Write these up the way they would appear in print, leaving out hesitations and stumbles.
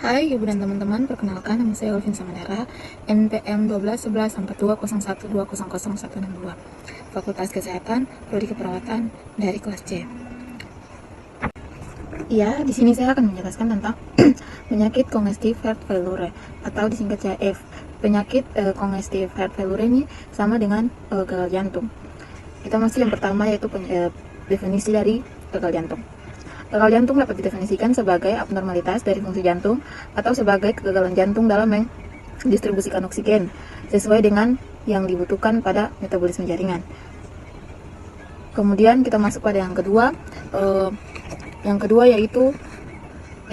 Hai Ibu dan teman-teman, perkenalkan nama saya Olvin Samadara, NPM 121141200162, Fakultas Kesehatan, Prodi Keperawatan dari kelas C. Ya, di sini saya akan menjelaskan tentang penyakit congestive heart failure atau disingkat CHF. Penyakit congestive heart failure ini sama dengan gagal jantung. Kita masih yang pertama yaitu definisi dari gagal jantung. Gagal jantung dapat didefinisikan sebagai abnormalitas dari fungsi jantung atau sebagai kegagalan jantung dalam mendistribusikan oksigen sesuai dengan yang dibutuhkan pada metabolisme jaringan. Kemudian kita masuk pada yang kedua. Yang kedua yaitu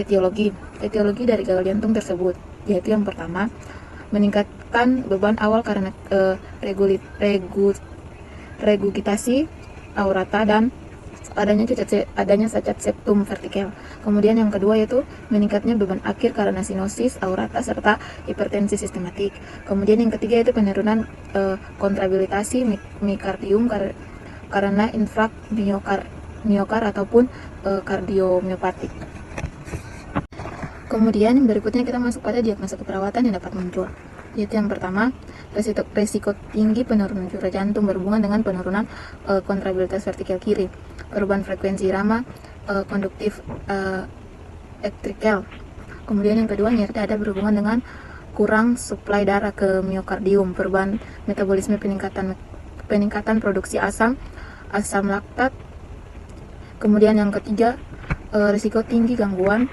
etiologi. Etiologi dari gagal jantung tersebut yaitu yang pertama, meningkatkan beban awal karena regurgitasi aorta dan adanya cacat septum vertikal. Kemudian yang kedua yaitu meningkatnya beban akhir karena sinosis aorta serta hipertensi sistematik. Kemudian yang ketiga yaitu penurunan kontrabilitasi miokardium karena infrak miokard ataupun kardiomiopatik. Kemudian yang berikutnya kita masuk pada diagnosa keperawatan yang dapat muncul, yaitu yang pertama, resiko tinggi penurunan curah jantung berhubungan dengan penurunan kontrabilitas vertikal kiri, perubahan frekuensi irama konduktif ektrikel. Kemudian yang kedua, nyeri dada berhubungan dengan kurang suplai darah ke miokardium, perubahan metabolisme, peningkatan produksi asam laktat. Kemudian yang ketiga, risiko tinggi gangguan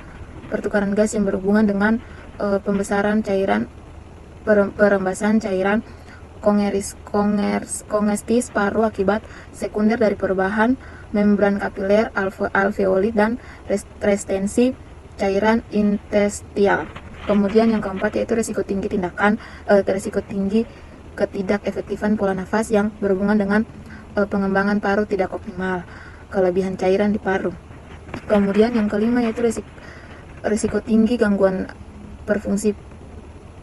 pertukaran gas yang berhubungan dengan pembesaran cairan, perembasan cairan kongestis paru akibat sekunder dari perubahan membran kapiler alveoli dan restensi cairan interstitial. Kemudian yang keempat yaitu risiko tinggi ketidakefektifan pola nafas yang berhubungan dengan pengembangan paru tidak optimal, kelebihan cairan di paru. Kemudian yang kelima yaitu risiko tinggi gangguan perfungsi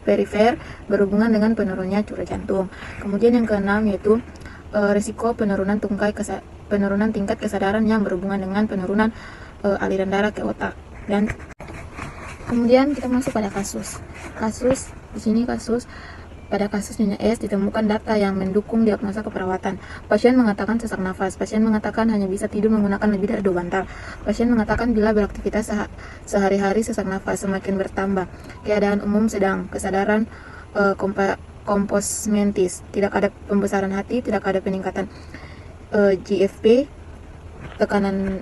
perifer berhubungan dengan penurunnya curah jantung. Kemudian yang keenam yaitu risiko penurunan tingkat kesadaran yang berhubungan dengan penurunan aliran darah ke otak. Dan kemudian kita masuk pada kasus. Di sini pada kasus Nyonya S ditemukan data yang mendukung diagnosa keperawatan. Pasien mengatakan sesak nafas. Pasien mengatakan hanya bisa tidur menggunakan lebih dari 2 bantal. Pasien mengatakan bila beraktivitas sehari-hari sesak nafas semakin bertambah. Keadaan umum sedang, kesadaran komposmentis, tidak ada pembesaran hati, tidak ada peningkatan GFP, tekanan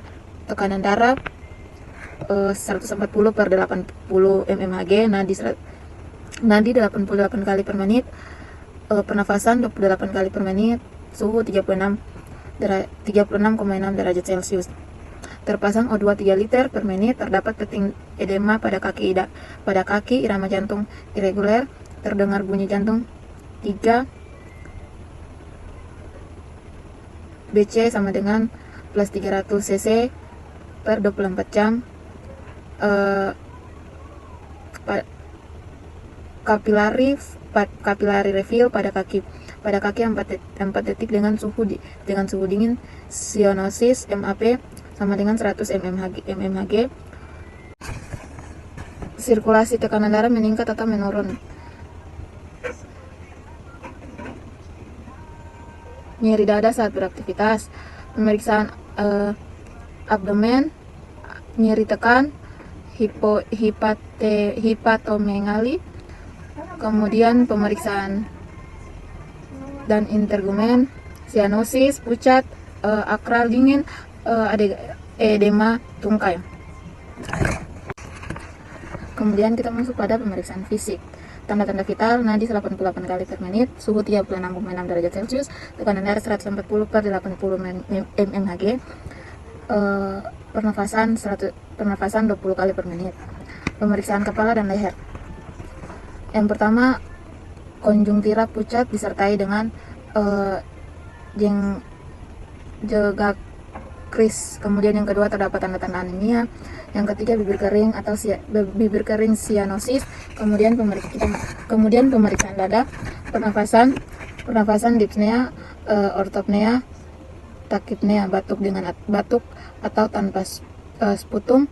darah 140/80 mmHg, nadi 88 kali per menit, pernafasan 28 kali per menit, suhu 36,6 derajat Celcius. Terpasang O2 3 liter per menit, terdapat peting edema pada kaki, irama jantung irregular, terdengar bunyi jantung 3 BC sama dengan plus 300 cc per 24 jam. Kapilari refill pada kaki 4 detik dengan suhu dingin, cyanosis MAP sama dengan 100 mmHg. Sirkulasi tekanan darah meningkat atau menurun. Nyeri dada saat beraktivitas. Pemeriksaan abdomen, nyeri tekan, hepatomegali. Kemudian pemeriksaan dan intergumen, cyanosis, pucat, akral dingin, edema tungkai. Kemudian kita masuk pada pemeriksaan fisik. Tanda-tanda vital, nadi 88 kali per menit, suhu 36,6 derajat Celcius, tekanan darah 140/80 mmHg, pernafasan 20 kali per menit. Pemeriksaan kepala dan leher. Yang pertama, konjungtira pucat disertai dengan jegak kris. Kemudian yang kedua terdapat tanda-tanda anemia. Yang ketiga bibir kering cyanosis. Kemudian pemeriksaan dada, pernafasan dyspnea, ortopnea, takipnea, batuk atau tanpa sputum,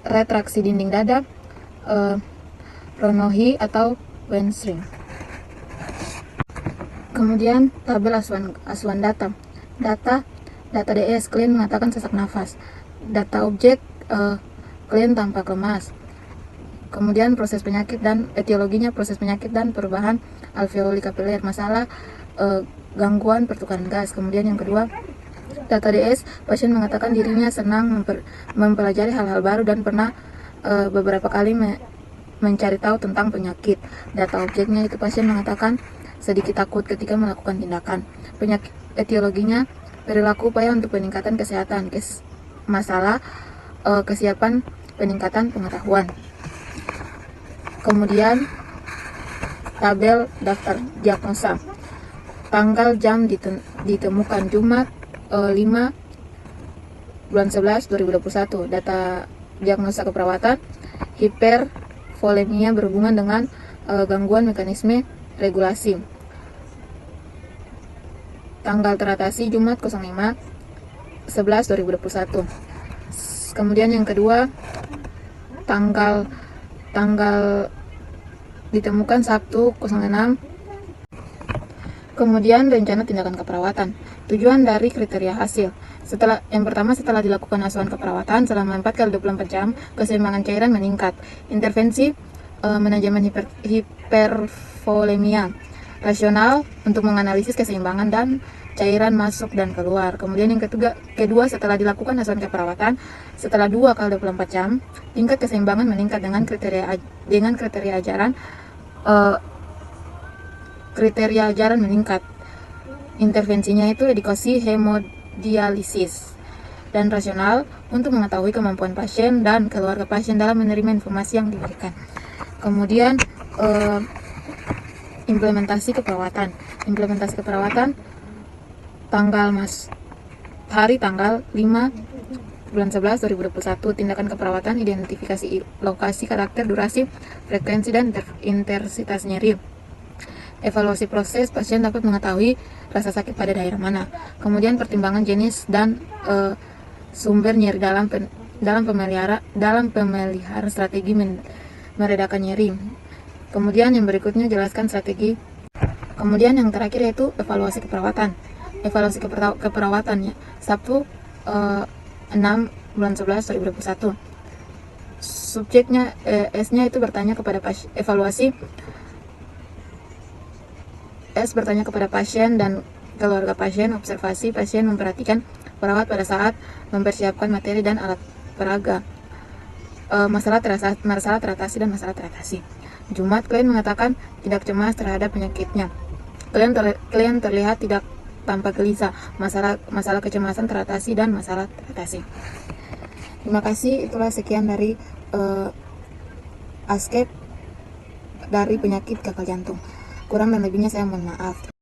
retraksi dinding dada, Ronohi atau Wenstring. Kemudian tabel asuhan data. Data DS, klien mengatakan sesak nafas. Data objek, klien tampak lemas. Kemudian proses penyakit dan etiologinya, proses penyakit dan perubahan alveoli kapiler, masalah gangguan pertukaran gas. Kemudian yang kedua, data DS, pasien mengatakan dirinya senang mempelajari hal-hal baru dan pernah beberapa kali mencari tahu tentang penyakit. Data objeknya itu pasien mengatakan sedikit takut ketika melakukan tindakan. Penyakit etiologinya, perilaku upaya untuk peningkatan kesehatan, masalah kesiapan peningkatan pengetahuan. Kemudian tabel daftar diagnosa. Tanggal jam ditemukan Jumat 5 bulan 11 2021. Data diagnosa keperawatan, hipervolemia berhubungan dengan gangguan mekanisme regulasi. Tanggal teratasi Jumat 05 11 2021. Kemudian yang kedua, tanggal ditemukan Sabtu 06. Kemudian rencana tindakan keperawatan. Tujuan dari kriteria hasil. Yang pertama, setelah dilakukan asuhan keperawatan selama 4x24 jam, keseimbangan cairan meningkat. Intervensi manajemen hipervolemia rasional untuk menganalisis keseimbangan dan cairan masuk dan keluar. Kemudian yang kedua, setelah dilakukan asuhan keperawatan setelah 2x24 jam, tingkat keseimbangan meningkat dengan kriteria ajaran meningkat. Intervensinya itu edukasi hemodialisis dan rasional untuk mengetahui kemampuan pasien dan keluarga pasien dalam menerima informasi yang diberikan. Kemudian implementasi keperawatan tanggal 5 bulan 11 2021. Tindakan keperawatan, identifikasi lokasi, karakter, durasi, frekuensi, dan intensitas nyeri. Evaluasi proses, pasien dapat mengetahui rasa sakit pada daerah mana. Kemudian pertimbangan jenis dan sumber nyeri dalam pemeliharaan strategi meredakan nyeri. Kemudian yang berikutnya jelaskan strategi. Kemudian yang terakhir yaitu evaluasi keperawatan. Evaluasi keperawatannya Sabtu 6 bulan 11 2021. Subjeknya S-nya itu bertanya kepada bertanya kepada pasien dan keluarga pasien. Observasi pasien memperhatikan perawat pada saat mempersiapkan materi dan alat peraga. Masalah teratasi dan masalah teratasi. Jumat, klien mengatakan tidak cemas terhadap penyakitnya. Klien terlihat tidak tampak gelisah. Masalah kecemasan teratasi dan masalah teratasi. Terima kasih. Itulah sekian dari ASCEP dari penyakit gagal jantung. Kurang dan lebihnya saya mohon maaf.